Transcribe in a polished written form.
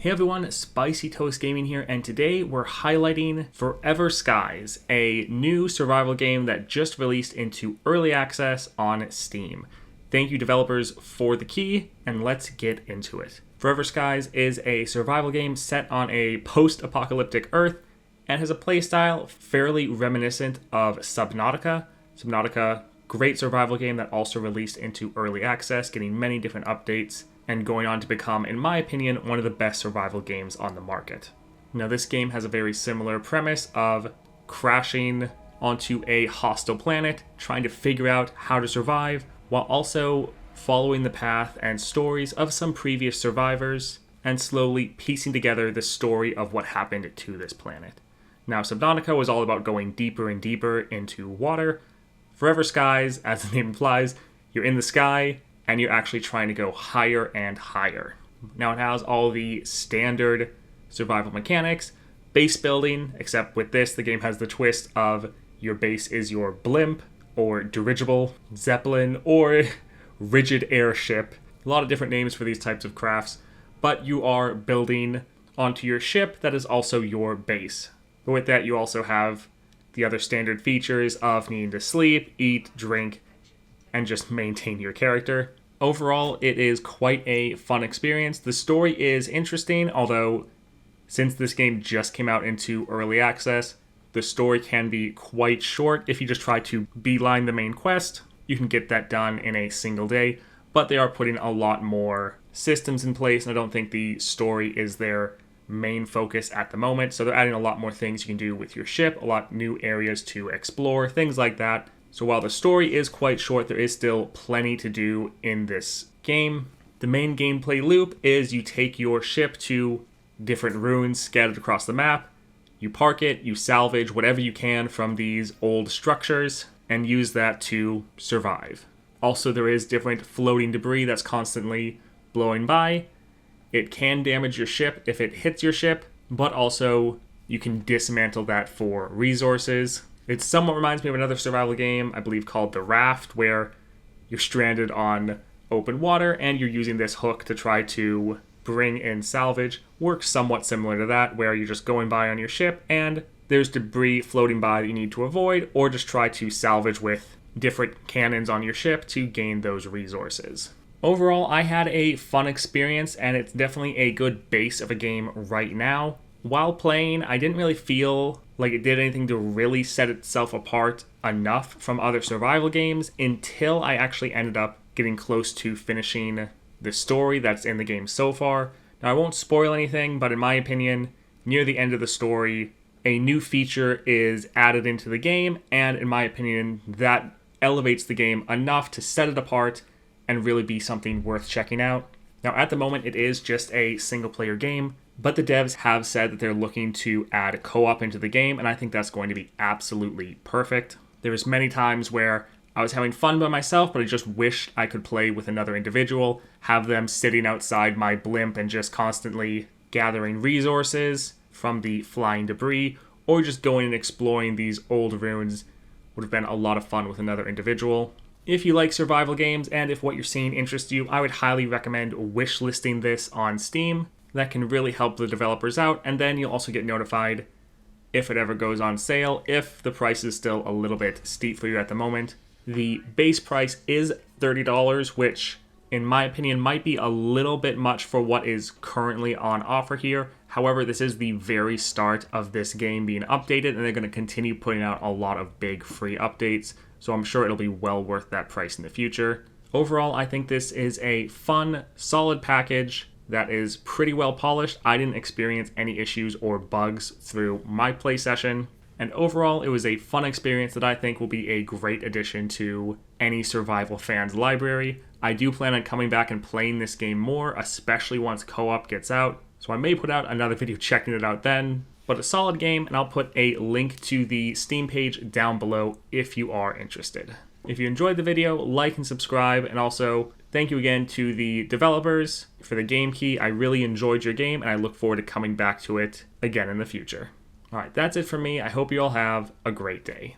Hey everyone, Spicy Toast Gaming here, and today we're highlighting Forever Skies, a new survival game that just released into early access on Steam. Thank you developers for the key, and let's get into it. Forever Skies is a survival game set on a post-apocalyptic Earth and has a playstyle fairly reminiscent of Subnautica. Subnautica, great survival game that also released into early access, getting many different updates, and going on to become, in my opinion, one of the best survival games on the market. Now, this game has a very similar premise of crashing onto a hostile planet, trying to figure out how to survive, while also following the path and stories of some previous survivors, and slowly piecing together the story of what happened to this planet. Now, Subnautica was all about going deeper and deeper into water. Forever Skies, as the name implies, you're in the sky, and you're actually trying to go higher and higher. Now it has all the standard survival mechanics, base building, except with this, the game has the twist of your base is your blimp, or dirigible, zeppelin, or rigid airship. A lot of different names for these types of crafts, but you are building onto your ship that is also your base. But with that, you also have the other standard features of needing to sleep, eat, drink, and just maintain your character. Overall, it is quite a fun experience. The story is interesting, although since this game just came out into early access, the story can be quite short. If you just try to beeline the main quest, you can get that done in a single day, but they are putting a lot more systems in place, and I don't think the story is their main focus at the moment, so they're adding a lot more things you can do with your ship, a lot new areas to explore, things like that. So while the story is quite short, there is still plenty to do in this game. The main gameplay loop is you take your ship to different ruins scattered across the map, you park it, you salvage whatever you can from these old structures, and use that to survive. Also, there is different floating debris that's constantly blowing by. It can damage your ship if it hits your ship, but also you can dismantle that for resources. It somewhat reminds me of another survival game, I believe called The Raft, where you're stranded on open water and you're using this hook to try to bring in salvage. Works somewhat similar to that, where you're just going by on your ship and there's debris floating by that you need to avoid, or just try to salvage with different cannons on your ship to gain those resources. Overall, I had a fun experience, and it's definitely a good base of a game right now. While playing, I didn't really feel like it did anything to really set itself apart enough from other survival games until I actually ended up getting close to finishing the story that's in the game so far. Now, I won't spoil anything, but in my opinion, near the end of the story, a new feature is added into the game, and in my opinion, that elevates the game enough to set it apart and really be something worth checking out. Now, at the moment, it is just a single-player game, but the devs have said that they're looking to add co-op into the game, and I think that's going to be absolutely perfect. There's many times where I was having fun by myself, but I just wished I could play with another individual, have them sitting outside my blimp and just constantly gathering resources from the flying debris, or just going and exploring these old ruins would have been a lot of fun with another individual. If you like survival games and if what you're seeing interests you, I would highly recommend wishlisting this on Steam. That can really help the developers out, and then you'll also get notified if it ever goes on sale, if the price is still a little bit steep for you at the moment. The base price is $30, which, in my opinion, might be a little bit much for what is currently on offer here. However, this is the very start of this game being updated, and they're going to continue putting out a lot of big free updates, so I'm sure it'll be well worth that price in the future. Overall, I think this is a fun, solid package that is pretty well polished. I didn't experience any issues or bugs through my play session. And overall, it was a fun experience that I think will be a great addition to any survival fan's library. I do plan on coming back and playing this game more, especially once co-op gets out. So I may put out another video checking it out then. But a solid game, and I'll put a link to the Steam page down below if you are interested. If you enjoyed the video, like and subscribe, and also thank you again to the developers for the game key. I really enjoyed your game, and I look forward to coming back to it again in the future. Alright, that's it for me. I hope you all have a great day.